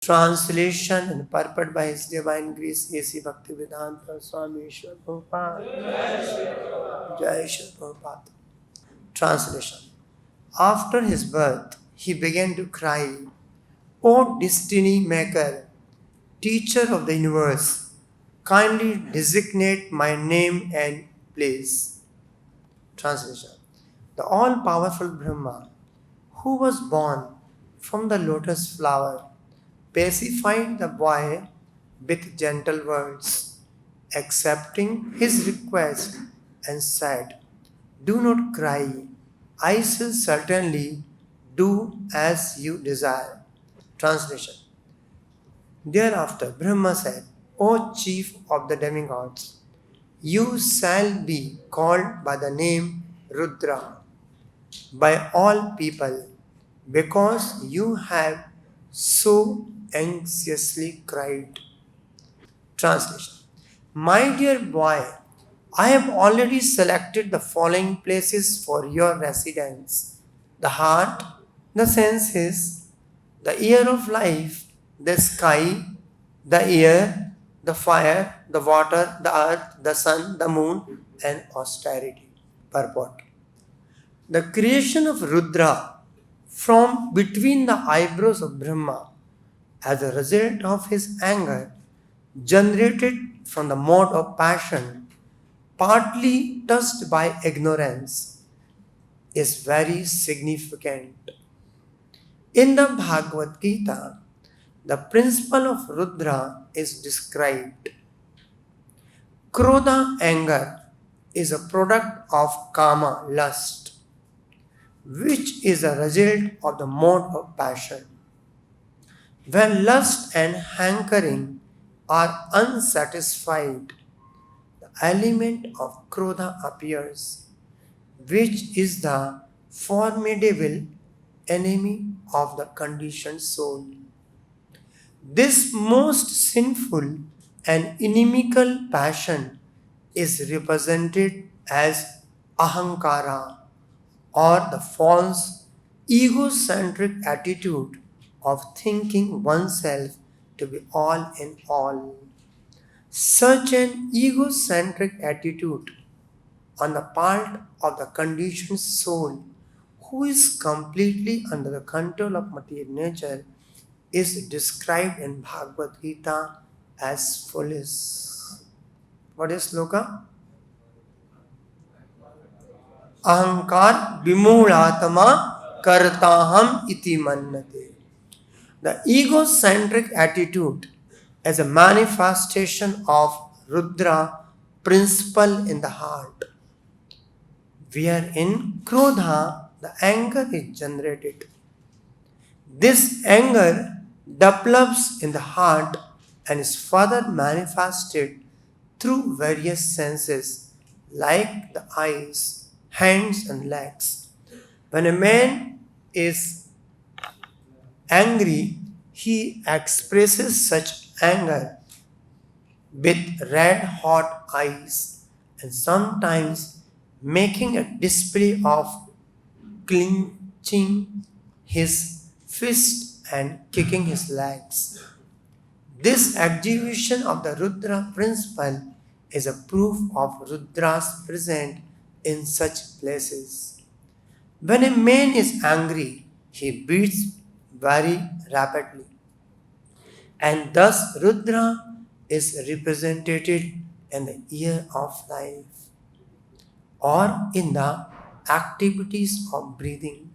Translation and purport by His Divine Grace A.C. Bhaktivedanta Swami Ishwar Prabhupada. Jai Shri Prabhupada. Translation. After his birth, he began to cry, O destiny maker, teacher of the universe, kindly designate my name and place. Translation. The all-powerful Brahma, who was born from the lotus flower, pacified the boy with gentle words, accepting his request and said, Do not cry, I shall certainly do as you desire. Translation. Thereafter, Brahma said, O chief of the demigods, you shall be called by the name Rudra by all people because you have so anxiously cried. Translation. My dear boy, I have already selected the following places for your residence: the heart, the senses, the ear of life, the sky, the air, the fire, the water, the earth, the sun, the moon, and austerity. Purport. The creation of Rudra from between the eyebrows of Brahma as a result of his anger generated from the mode of passion, partly touched by ignorance, is very significant. In the Bhagavad Gita, the principle of Rudra is described. Krodha, anger, is a product of kama, lust, which is a result of the mode of passion. When lust and hankering are unsatisfied, the element of krodha appears, which is the formidable enemy of the conditioned soul. This most sinful and inimical passion is represented as ahankara, or the false egocentric attitude of thinking oneself to be all in all. Such an egocentric attitude on the part of the conditioned soul who is completely under the control of material nature is described in Bhagavad Gita as foolish. What is sloka? Ahankar vimulatama kartaham iti mannate. The egocentric attitude as a manifestation of Rudra principle in the heart, wherein Krodha, the anger is generated. This anger develops in the heart and is further manifested through various senses like the eyes, hands and legs. When a man is angry, he expresses such anger with red hot eyes and sometimes making a display of clenching his fist and kicking his legs. This exhibition of the Rudra principle is a proof of Rudra's presence in such places. When a man is angry, he beats very rapidly, and thus Rudra is represented in the ear of life or in the activities of breathing.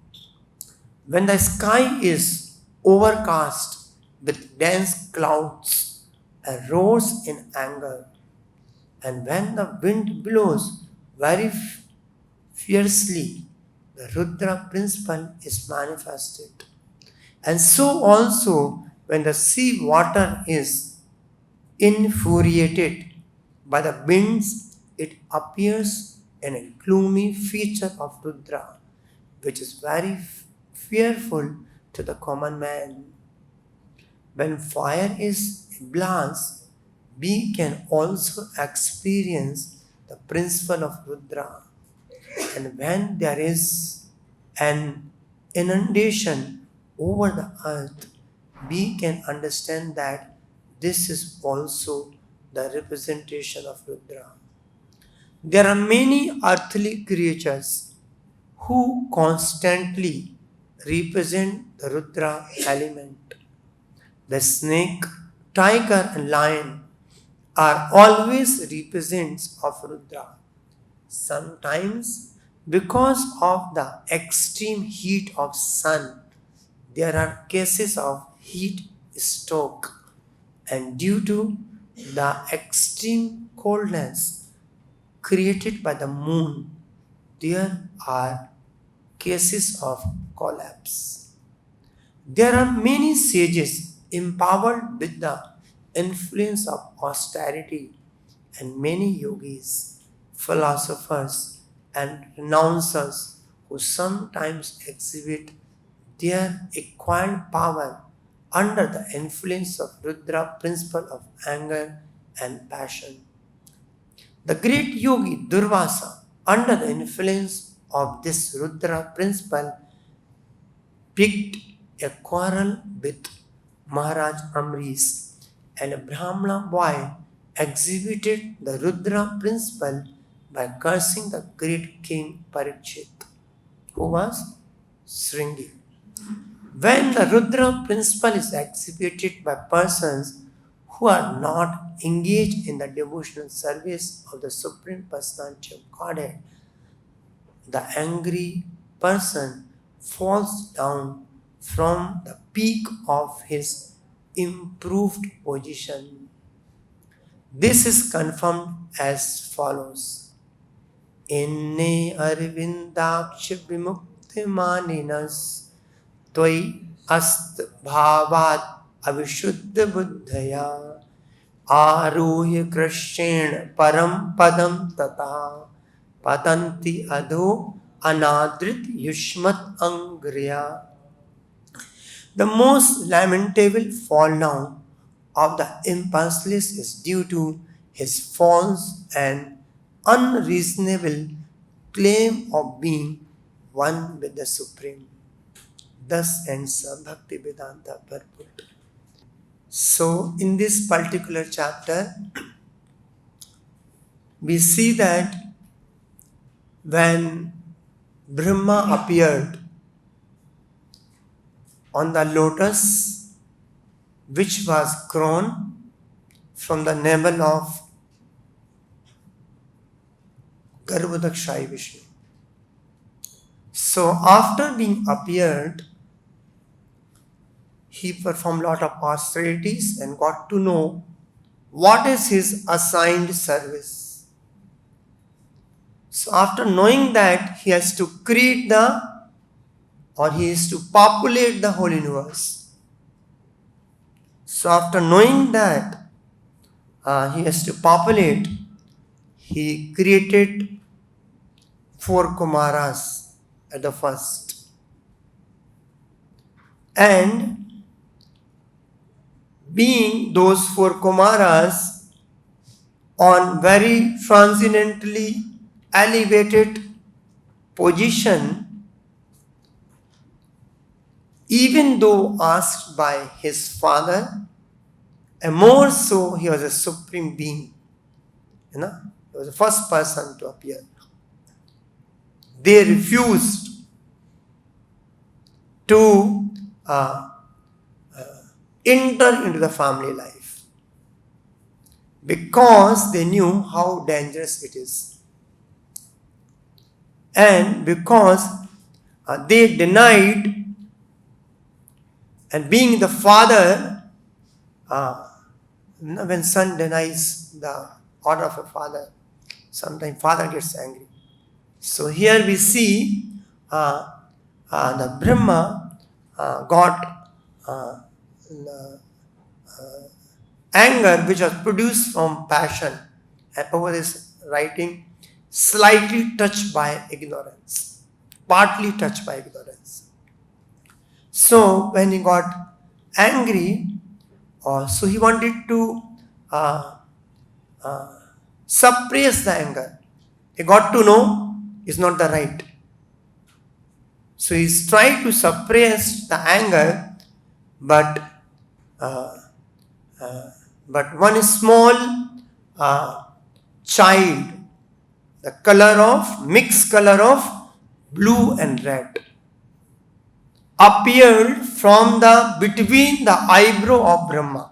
When the sky is overcast with dense clouds and roars in anger, and when the wind blows very fiercely, the Rudra principle is manifested. And so also when the sea water is infuriated by the winds, it appears in a gloomy feature of Rudra, which is very fearful to the common man. When fire is blast, we can also experience the principle of Rudra. And when there is an inundation over the earth, we can understand that this is also the representation of Rudra. There are many earthly creatures who constantly represent the Rudra element. The snake, tiger and lion are always represents of Rudra. Sometimes because of the extreme heat of sun, there are cases of heat stroke, and due to the extreme coldness created by the moon, there are cases of collapse. There are many sages empowered with the influence of austerity, and many yogis, philosophers, and renouncers who sometimes exhibit their acquired power under the influence of Rudra principle of anger and passion. The great yogi Durvasa, under the influence of this Rudra principle, picked a quarrel with Maharaj Amrish, and a Brahmana boy exhibited the Rudra principle by cursing the great king Parikshit, who was Sringi. When the Rudra principle is exhibited by persons who are not engaged in the devotional service of the Supreme Personality of Godhead, the angry person falls down from the peak of his improved position. This is confirmed as follows. Inne arvindaksh vimukti maninas tvai ast bhavat avishuddha buddhaya aruhya krishna param padam tata patanti adho anadrit yushmat angriya. The most lamentable fall down of the impulseless is due to his false and unreasonable claim of being one with the Supreme. Thus ends the Bhakti Vedanta purport. So, in this particular chapter, we see that when Brahma appeared on the lotus which was grown from the navel of Garbhodakshai Vishnu. So after being appeared, he performed a lot of austerities and got to know what is his assigned service. So after knowing that, he has to create he is to populate the whole universe. So after knowing that he has to populate, he created 4 Kumaras at the first. And being those 4 Kumaras on very transcendently elevated position, even though asked by his father, and more so he was a supreme being. He was the first person to appear. They refused to enter into the family life because they knew how dangerous it is. And because they denied, and being the father, when son denies the order of a father, sometimes father gets angry. So here we see the Brahma got anger which was produced from passion, and over this writing, slightly touched by ignorance, partly touched by ignorance. So when he got angry, so he wanted to suppress the anger. He got to know it's not the right. So he's trying to suppress the anger, but uh, but one small child, the mixed color of blue and red, appeared from between the eyebrow of Brahma.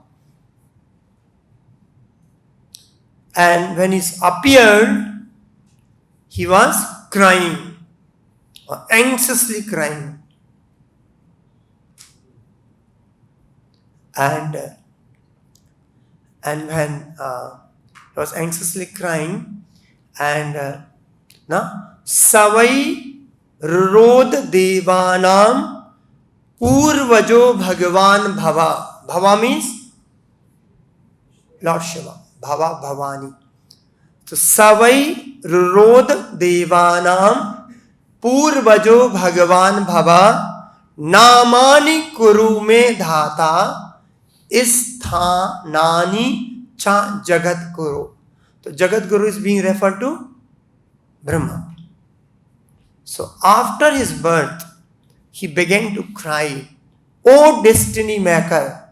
And when he appeared, he was crying, or anxiously crying. And when he was anxiously crying, and Savai Rurod Devanam Purvajo Bhagavan Bhava. Bhava means Lord Shiva. Bhava Bhavani. So Savai Rurod Devanam Purvajo Bhagavan Bhava Namani Kuru Me Dhata Isthanani Cha Jagat Guru. So Jagat Guru is being referred to Brahma. So after his birth, he began to cry, "O destiny maker,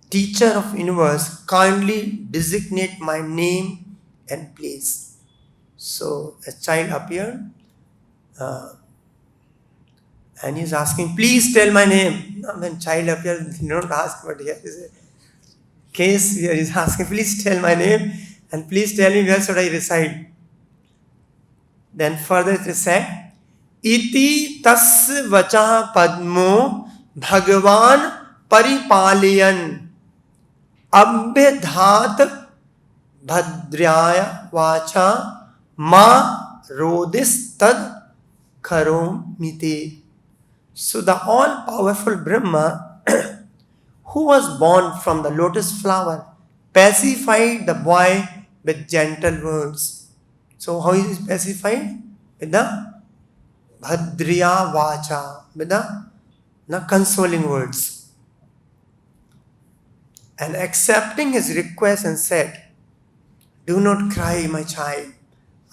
teacher of universe, kindly designate my name and place." So a child appeared and he's asking, "Please tell my name." Now, when child appears, you don't ask, but here is a case where he's asking, "Please tell my name and please tell me where should I reside." Then further it is said, "Iti tas vacha padmo bhagavan paripalayan abhyadhat bhadraya vacha ma rodis tad karomite." So the all-powerful Brahma, who was born from the lotus flower, pacified the boy with gentle words. So how is he pacified? With the Bhadriya Vacha, with the consoling words. And accepting his request and said, "Do not cry, my child."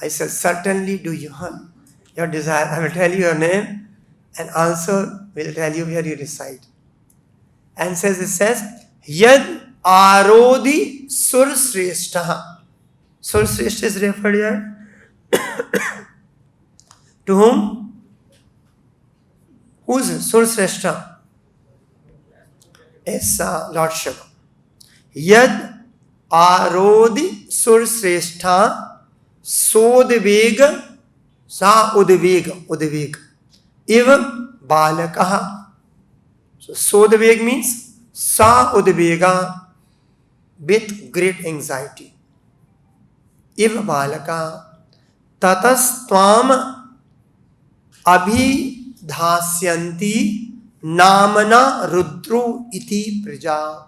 I said, "Certainly do you have your desire. I will tell you your name and also will tell you where you reside." And it says, "Yad Arodhi Sur Sreshta." Sur Sreshta is referred here. To whom? Who is Sur Sreshta? Is Lord Shiva. Yad Arodhi Sur Sreshta Sodvega Sa Udvega Eva Balakaha. So Sodveg means Sa Udvega, with great anxiety. Eva Balaka Tatastvam Abhidhasyanti Namana Rudru Iti Praja.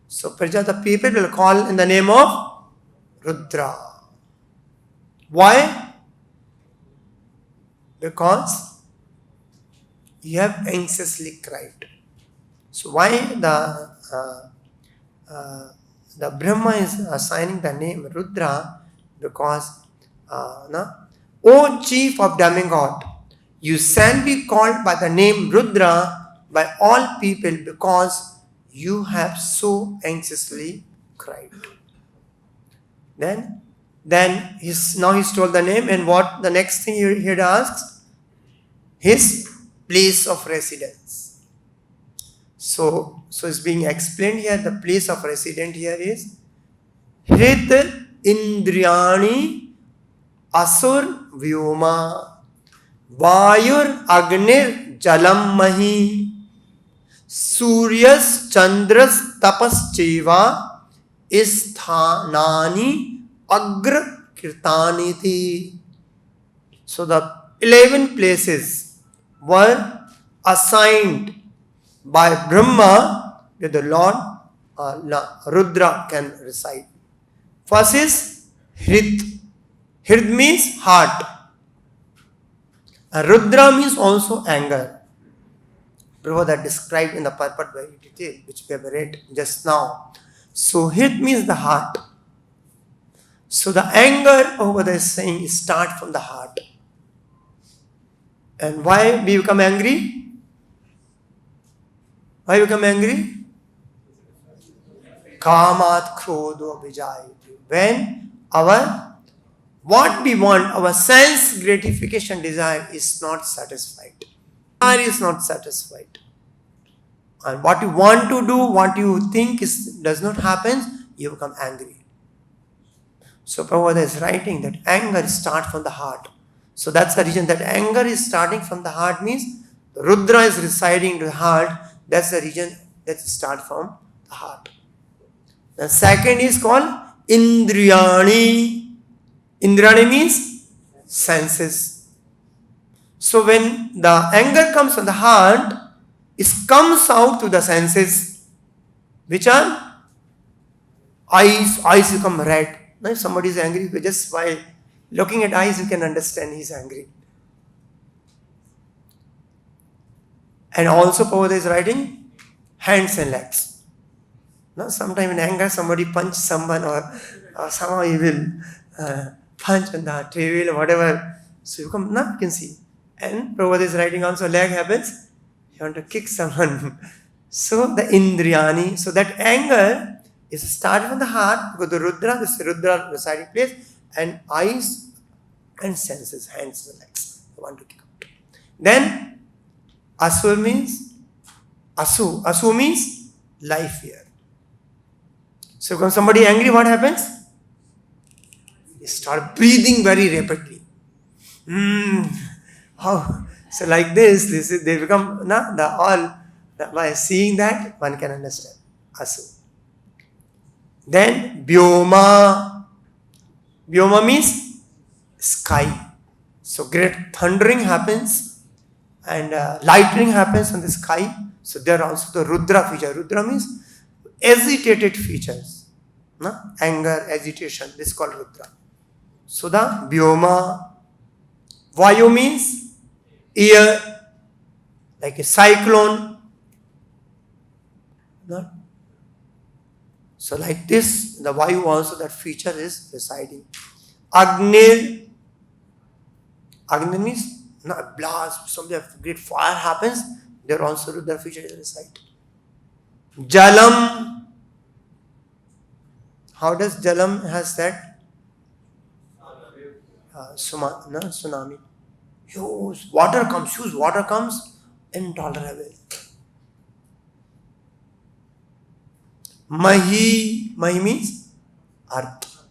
So Praja, the people will call in the name of Rudra. Why? Because you have anxiously cried. So why the Brahma is assigning the name Rudra? Because O chief of demigod, you shall be called by the name Rudra by all people because you have so anxiously cried. Then he's told the name, and what the next thing he asks? His place of residence. So it's being explained here. The place of residence here is Hrit Indriyani Asur Vyoma Vayur Agnir Jalam Mahi Suryas Chandras Tapas Cheva Isthanani Agra Kirtaniti. So the 11 places were assigned by Brahma where the Lord Rudra can reside. First is Hrit. Hrit means heart. And Rudra means also anger. Prabhupada described in the purport very detail, which we have read just now. So Hrit means the heart. So the anger over there is saying start from the heart. And why we become angry? Why become angry? Kamat krodho vijayate. When what we want, our sense gratification desire is not satisfied. Desire is not satisfied. And what you want to do, what you think does not happen, you become angry. So Prabhupada is writing that anger starts from the heart. So that's the reason that anger is starting from the heart means the Rudra is residing in the heart. That's the reason that starts from the heart. The second is called Indriyani. Indriyani means senses. So when the anger comes from the heart, it comes out to the senses, which are eyes. Eyes become red. Now if somebody is angry, just by looking at eyes, you can understand he is angry. And also Prabhupada is writing hands and legs. Now sometimes in anger, somebody punch someone or somehow he will punch on the table or whatever. So you can see. And Prabhupada is writing also leg happens. You want to kick someone. So the Indriyani, so that anger is started from the heart because the Rudra, this is Rudra residing place, and eyes and senses, hands and legs. You want to kick out. Then Asu means Asu means life here. So when somebody angry, what happens? They start breathing very rapidly. How? So like this they become by seeing that one can understand Asu. Then Vyoma. Vyoma means sky. So great thundering happens and lightning happens on the sky. So there are also the Rudra feature. Rudra means agitated features. Anger, agitation. This is called Rudra. So the Vyoma. Vayu means air, like a cyclone. So like this, the Vayu also, that feature is residing. Agnil. Agnil means a blast, something great fire happens, there also the feature is residing. Jalam. How does Jalam has that? Tsunami. Huge water comes, intolerable. Mahi means earth.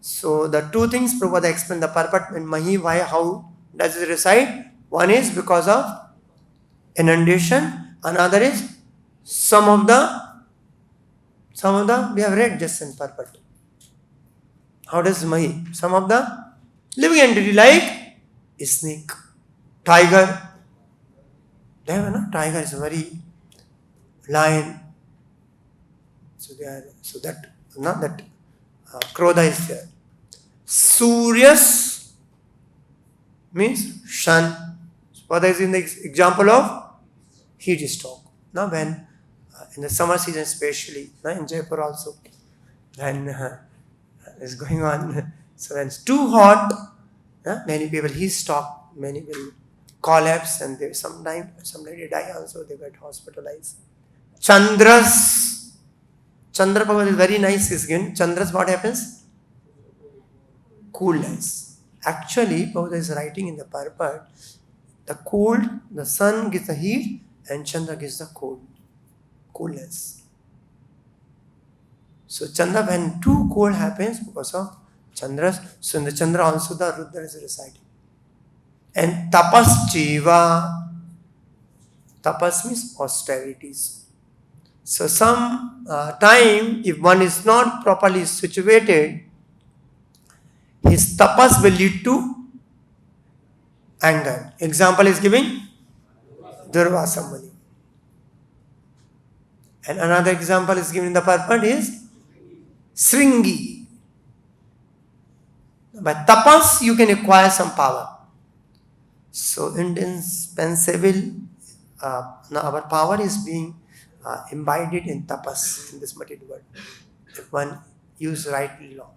So the two things Prabhupada explained the purpose and Mahi, why, how does it reside? One is because of inundation, another is some of the we have read just in purpose. How does Mahi? Some of the living entity like snake, tiger. Tiger is very lion. So that Krodha is there. Suryas means sun. What is in the example of heat stroke. Now when in the summer season especially, in Jaipur also, when is going on. So when it's too hot, many people heat stroke, many will collapse and they sometimes they die also, they get hospitalized. Chandras. Chandra Bhagavat is very nice is given. Chandras, what happens? Coolness. Actually, Bhagavat is writing in the purport, the sun gives the heat and Chandra gives the coolness. So Chandra, when too cold happens because of Chandras, so in the Chandra also the Rudra is residing. And tapas jiva. Tapas means austerities. So some time, if one is not properly situated, his tapas will lead to anger. Example is giving Durvasa Muni. And another example is given in the purport is Sringi. By tapas you can acquire some power. So indispensable, our power is being imbibed in tapas in this material world. If one use rightly long.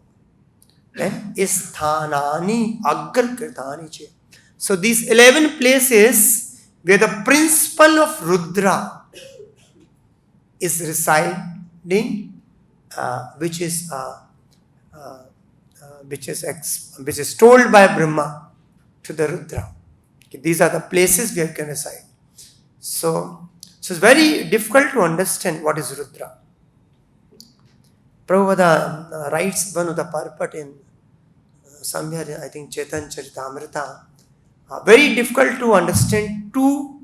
Then isthanani aggal kirtani che. So these 11 places where the principle of Rudra is residing which is which is told by Brahma to the Rudra. Okay, these are the places where you can reside. So it's very difficult to understand what is Rudra. Prabhupada writes one of the purport in somewhere, I think, Chaitanya Charitamrita. Very difficult to understand two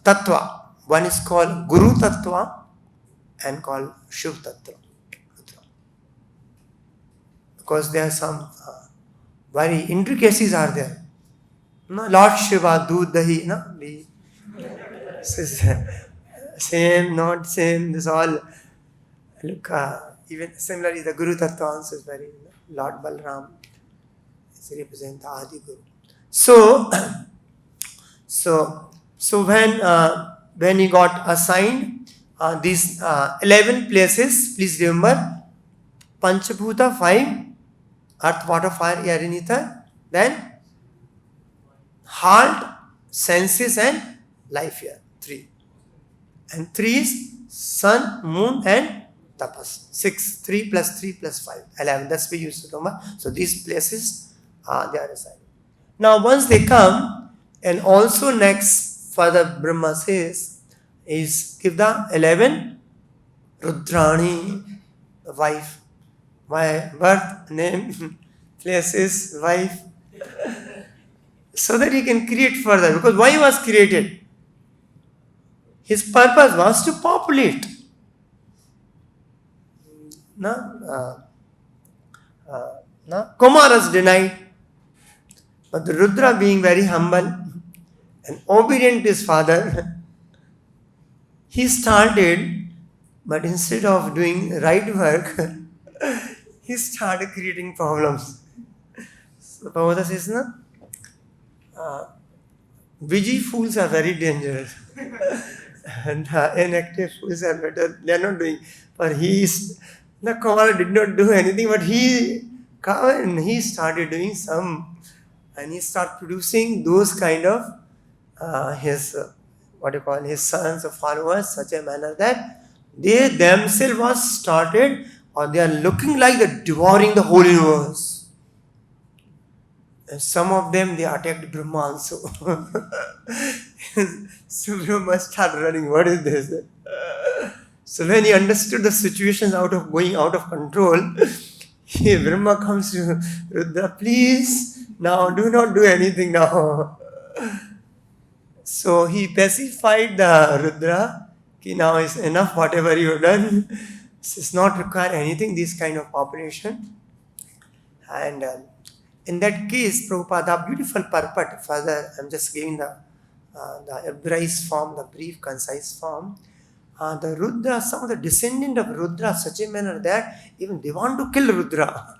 tattva. One is called Guru Tattva and called Shiv Tattva. Because there are some very intricacies are there. No, Lord Shiva, Doodh Dahi, no? This is same, not same, this all. Look, even similarly, the Guru Tattva also is very, Lord Balram is represent the Adi Guru. So when he got assigned these 11 places, please remember, Panchabhuta 5, earth, water, fire, air and ether, then heart, senses and life here, 3. And 3 is sun, moon and tapas. 6, 3 plus 3 plus 5, 11. That's we used to remember. So these places they are assigned. Now once they come, and also next Father Brahma says is give the 11 Rudrani, wife. My birth, name, places, wife. So that he can create further. Because why he was created? His purpose was to populate. Kumaras denied. But the Rudra, being very humble and obedient to his father, he started, but instead of doing right work, he started creating problems. So Prabhupada says, busy fools are very dangerous. And inactive fools are better. They are not doing. But Kumara did not do anything, but he started doing some. And he started producing those kind of his sons or followers, such a manner that they themselves was started, or they are looking like they're devouring the whole universe. And some of them, they attacked Brahma also. So Brahma started running, what is this? So when he understood the situation going out of control, Brahma comes to Rudra, please, now do not do anything now. So he pacified the Rudra, now is enough, whatever you have done. This is not require anything, this kind of population. And in that case, Prabhupada, beautiful purport, further, I'm just giving the abridged form, the brief, concise form. The Rudra, some of the descendant of Rudra, such a manner that even they want to kill Rudra.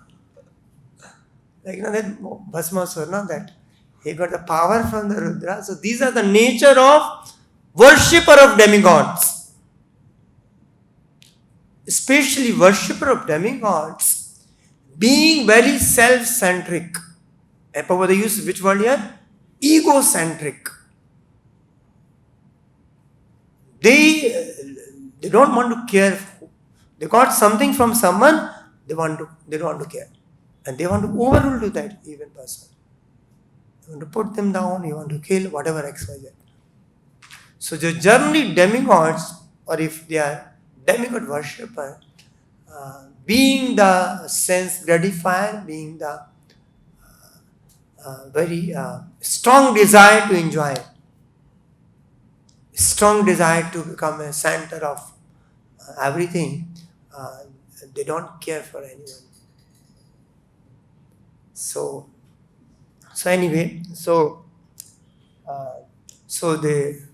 Like that Bhasmasura, that he got the power from the Rudra. So these are the nature of worshipper of demigods. Especially worshipper of demigods, being very self-centric. And Prabhupada used which word here? Egocentric. They don't want to care. They got something from someone, they don't want to care. And they want to overrule to that even person. You want to put them down, you want to kill, whatever XYZ. So the generally demigods, or if they are demigod worshipper, being the sense gratifier, being the very strong desire to enjoy, strong desire to become a center of everything, they don't care for anyone. So anyway,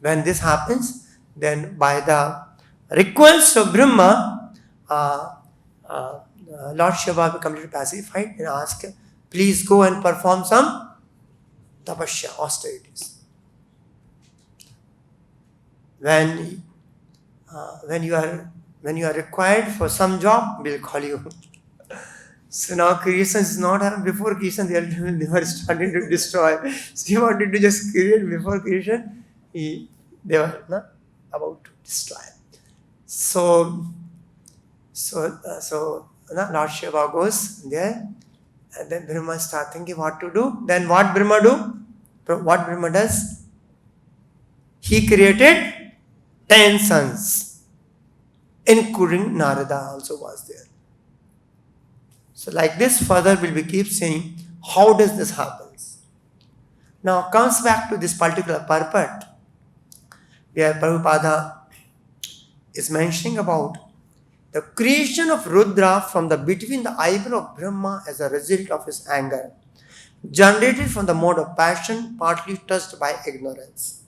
when this happens, then by the request of Brahma, Lord Shiva became completely pacified and asked, please go and perform some tapasya, austerities. When you are required for some job, we'll call you. So now creation is not happening. Before creation, they were starting to destroy. So he wanted to just create. Before creation, they were not about to destroy. Lord Shiva goes there, and then Brahma starts thinking what to do. Then what Brahma do? What Brahma does? He created 10 sons, including Narada also was there. So like this, further will be keep saying, how does this happen? Now comes back to this particular purport, where Prabhupada is mentioning about the creation of Rudra from the between the eyebrow of Brahma as a result of his anger, generated from the mode of passion, partly touched by ignorance,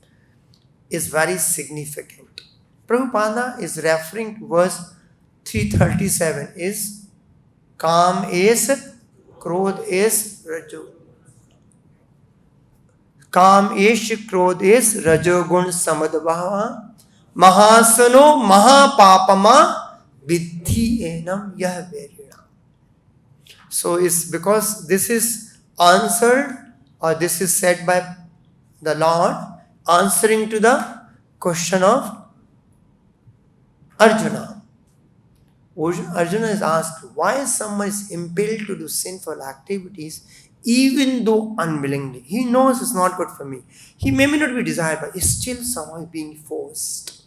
is very significant. Prabhupada is referring to verse 337 is Kam es Krodh es Raju. Kam esh Krodh es Rajogun Samadbhava Mahasano Mahapapama Vidhi enam yah verina. So it's because this is answered, or this is said by the Lord answering to the question of Arjuna. Arjuna is asked, why someone is impelled to do sinful activities even though unwillingly? He knows it's not good for me. He may not be desired, but is still somehow being forced.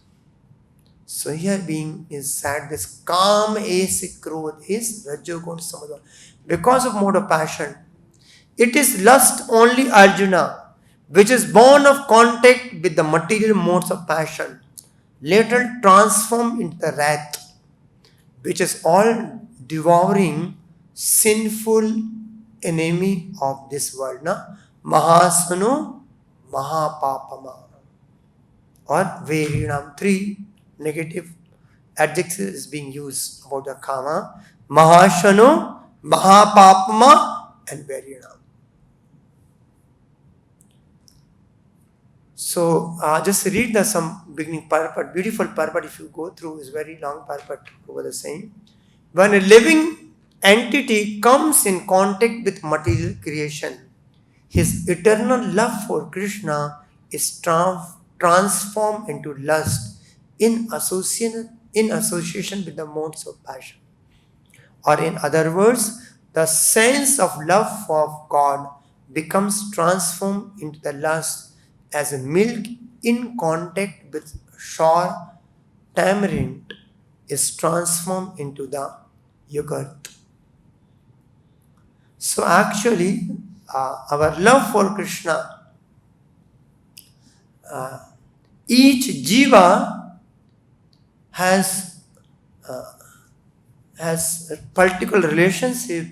So here being is said this Kam es Krodh is Rajogun Samadha. Because of mode of passion, it is lust only Arjuna, which is born of contact with the material modes of passion, later transformed into the wrath, which is all devouring, sinful enemy of this world. Mahasano Mahapapama, or Verinam. 3 negative adjectives is being used about the Kama. Mahashano, Mahapapama, and Verinam. So just read the some beginning purport, beautiful purport. If you go through, is very long purport over the same. When a living entity comes in contact with material creation, his eternal love for Krishna is transformed into lust in association with the modes of passion. Or in other words, the sense of love for God becomes transformed into the lust as a milk in contact with sour tamarind is transformed into the yogurt. So actually, our love for Krishna, each jiva has a particular relationship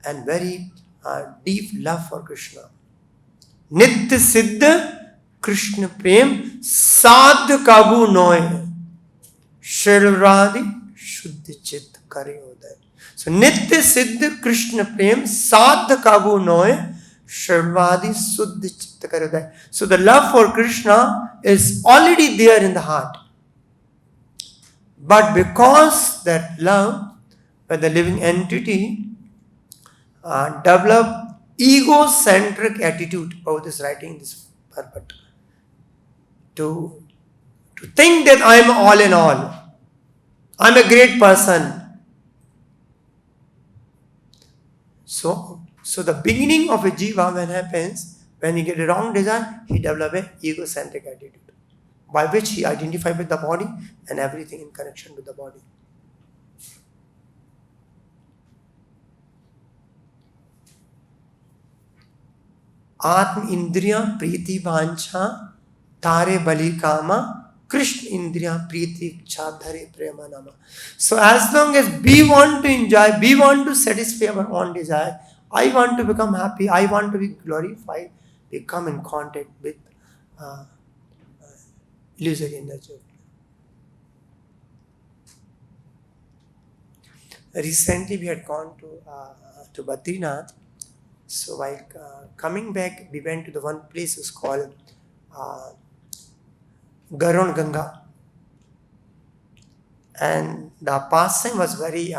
and very deep love for Krishna. Nitya Siddha Krishna Prem Sadh Kabu Noy Sharvradi Shuddhi Chit Kare Uday. So Nitya Siddha Krishna Prem Sadh Kabu Noy Sharvradi Shuddhi Chit Kare Uday. So the love for Krishna is already there in the heart. But because that love by the living entity develop egocentric attitude, Prabhupada is writing this purport, to think that I am all in all, I am a great person. So the beginning of a jiva when happens, when he get a wrong desire, he develop a egocentric attitude, by which he identify with the body and everything in connection with the body. Atma Indriya Priti Vancha Tare Bali Kama Krishna Indriya Priti Ichha Dhare Prema Nama. So as long as we want to enjoy, we want to satisfy our own desire, I want to become happy, I want to be glorified, we come in contact with illusory nature. Recently we had gone to Badrinath. So while coming back, we went to the one place is called Garon Ganga, and the pastime was very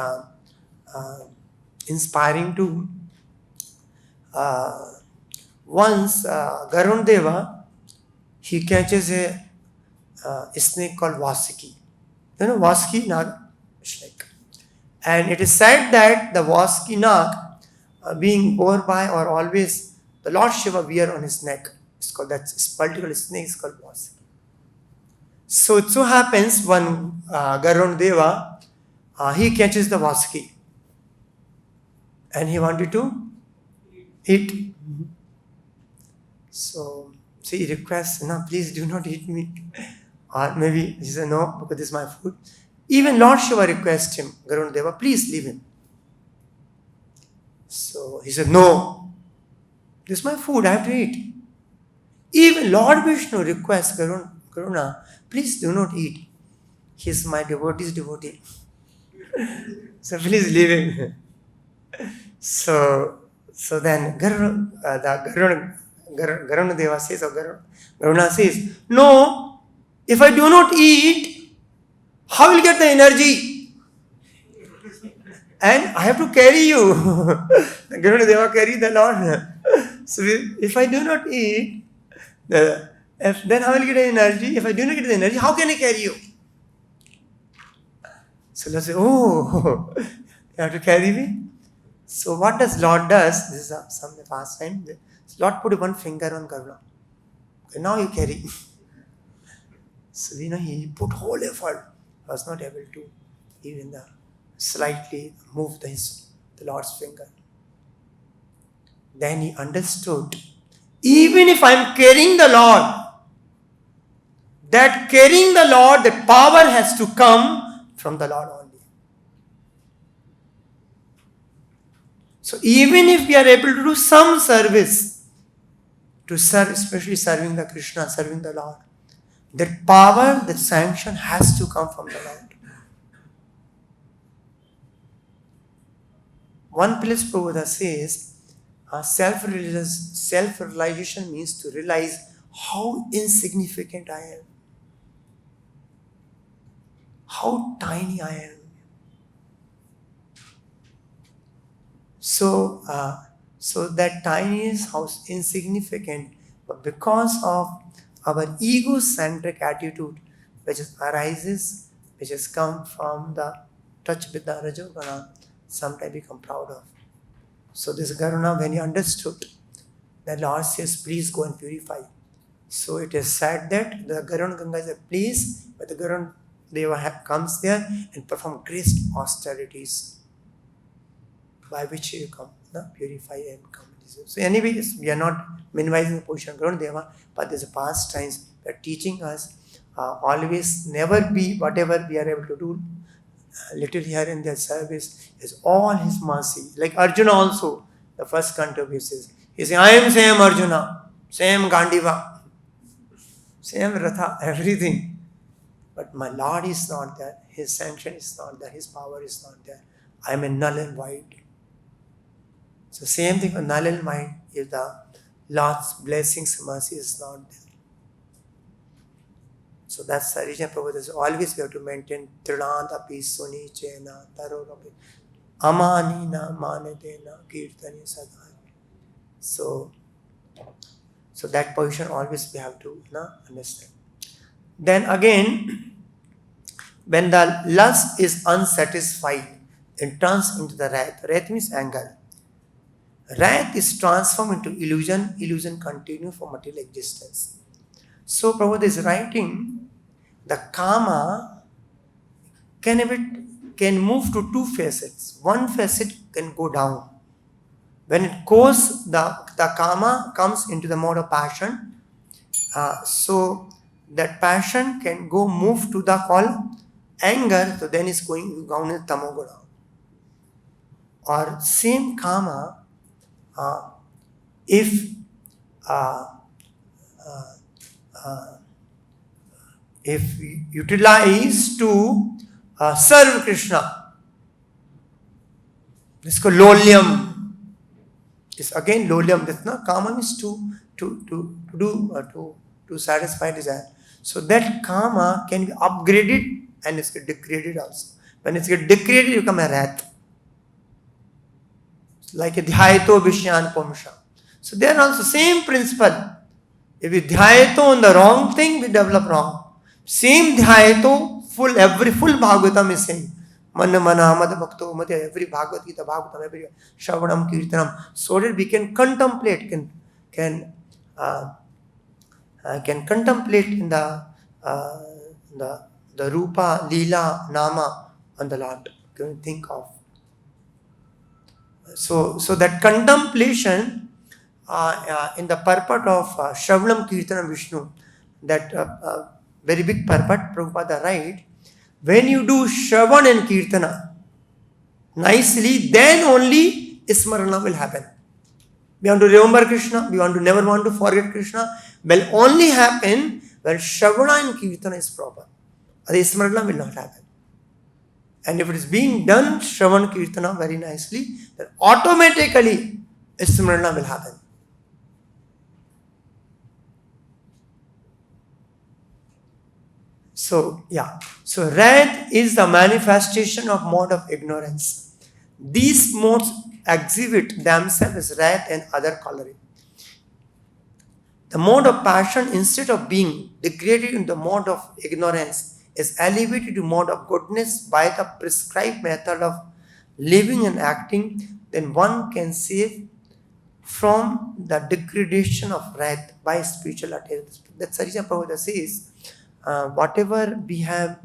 inspiring too. Once Garun Deva, he catches a snake called Vasiki. Vasuki Nag snake. And it is said that the Vasuki Nag, being borne by or always the Lord Shiva wear on his neck. It's called, that particular snake is called Vasuki. So it so happens one Garuna Deva, he catches the Vasuki and he wanted to eat. So he requests, no, please do not eat me. Or maybe he said, no, because this is my food. Even Lord Shiva requests him, Garuna Deva, please leave him. So he said, no, this is my food, I have to eat. Even Lord Vishnu requests Garuna, please do not eat. He is my devotee's devotee. So please leave him. So then Garuna Deva says, or Garuna says, no, if I do not eat, how will I get the energy? And I have to carry you. Garuna Deva carry the Lord. So if I do not eat, then how will I get the energy? If I do not get the energy, how can I carry you? So Lord says, oh, you have to carry me? So what does Lord does? This is some past time. Lord put one finger on Garuna. Okay, now you carry. So he put whole effort. Was not able to even slightly move the Lord's finger. Then he understood, even if I am carrying the Lord, that carrying the Lord, that power has to come from the Lord only. So even if we are able to do some service, to serve, especially serving the Krishna, serving the Lord, that power, that sanction has to come from the Lord. One place Prabhupada says, self-realization means to realize how insignificant I am, how tiny I am. So that tiniest, how insignificant, but because of our egocentric attitude, which arises, which has come from the touch with the Rajogana, sometimes become proud of. So this Garuna, when he understood, the Lord says, please go and purify. So it is said that the Garuna Ganga is a place where the Garuna Deva comes there and perform great austerities, by which you come, purify and come. So anyways, we are not minimizing the position of Garuna Deva, but there's a past times that are teaching us always never be whatever we are able to do, little here and there service is all his mercy. Like Arjuna also, the first canto he says, I am same Arjuna, same Gandiva, same Ratha, everything. But my Lord is not there, his sanction is not there, his power is not there. I am a null and void. So same thing for null and void, if the Lord's blessings, mercy is not there. So that's the reason Prabhupada says, always we have to maintain Trinadapi Suni Chena Tarorapi Amanina Manadena Kirtani Sadhani. So that position always we have to understand. Then again, when the lust is unsatisfied, it turns into the wrath. Wrath means anger. Wrath is transformed into illusion. Illusion continues for material existence. So Prabhupada is writing, the karma can move to two facets. One facet can go down. When it goes, the karma comes into the mode of passion. So that passion can move to the called anger. So then it's going down in tamoguna. Or same karma, if utilized to serve Krishna, this is called lolyam. It's again lolyam. That's not karma is to satisfy desire. So that karma can be upgraded and it's degraded also. When it's degraded, you become a wrath. Like a dhyayato vishyan pamsha. So there are also same principle. If we dhyayato on the wrong thing, we develop wrong. Same dhyayato every full Bhagavatam is saying, Manna Mana Amada Bhakto Mate, every Bhagavad Gita, Bhagavatam, every Shravanam, Kirtanam, so that we can contemplate, can contemplate in the Rupa, Leela, Nama on the Lord. Can think of. So that contemplation in the purport of Shravanam, Kirtanam, Vishnu, that very big purport, Prabhupada write, when you do Shravan and Kirtana nicely, then only Smarana will happen. We want to remember Krishna, we never want to forget Krishna, will only happen when Shravana and Kirtana is proper. The Smarana will not happen. And if it is being done, Shravan Kirtana very nicely, then automatically Smarana will happen. So wrath is the manifestation of mode of ignorance. These modes exhibit themselves as wrath and other coloring. The mode of passion, instead of being degraded in the mode of ignorance, is elevated to mode of goodness by the prescribed method of living and acting. Then one can save from the degradation of wrath by spiritual attainment. That's the reason Prabhupada says, whatever we have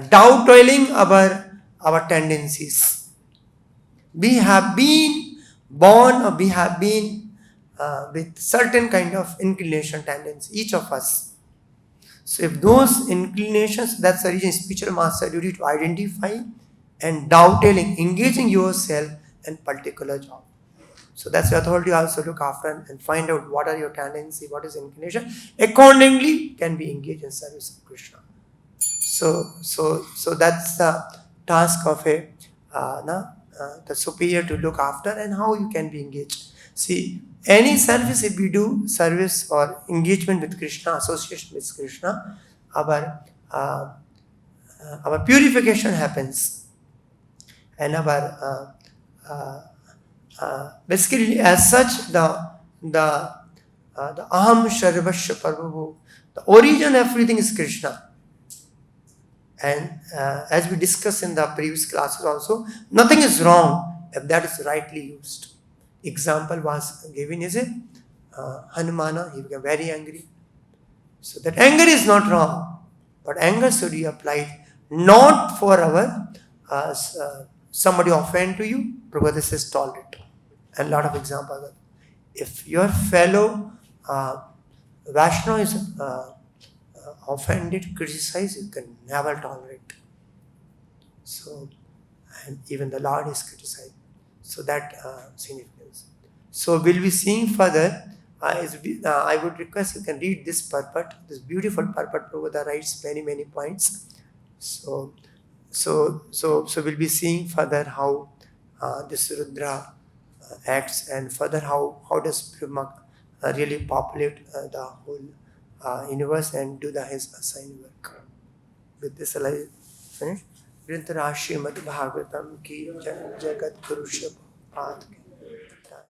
downtoiling our tendencies. We have been born, or we have been with certain kind of inclination tendency, each of us. So if those inclinations, that's the reason spiritual master duty to identify and downtoiling, engaging yourself in particular job. So that's the authority also look after and find out what are your tendency, what is inclination. Accordingly, can be engaged in service of Krishna. So that's the task of the superior to look after, and how you can be engaged. See, any service if we do, service or engagement with Krishna, association with Krishna, our purification happens, and our basically as such the aham sharvasya parvahu, the origin of everything is Krishna. And as we discussed in the previous classes also, nothing is wrong if that is rightly used. Example was given is Hanumana, he became very angry. So that anger is not wrong, but anger should be applied not for our somebody offend to you, Prabhupada says tolerate. And a lot of examples. If your fellow Vaishnava is offended, criticized, you can never tolerate. So, and even the Lord is criticized. So that significance. So we'll be seeing further. I would request you can read this purport, this beautiful purport. Prabhupada writes many points. So we'll be seeing further how this Rudra acts, and further how does Brahma really populate the whole universe and do his assigned work. With this, I'll finish. Vrindavan Srimad Bhagavatam ki Jagat Guru Shabbat.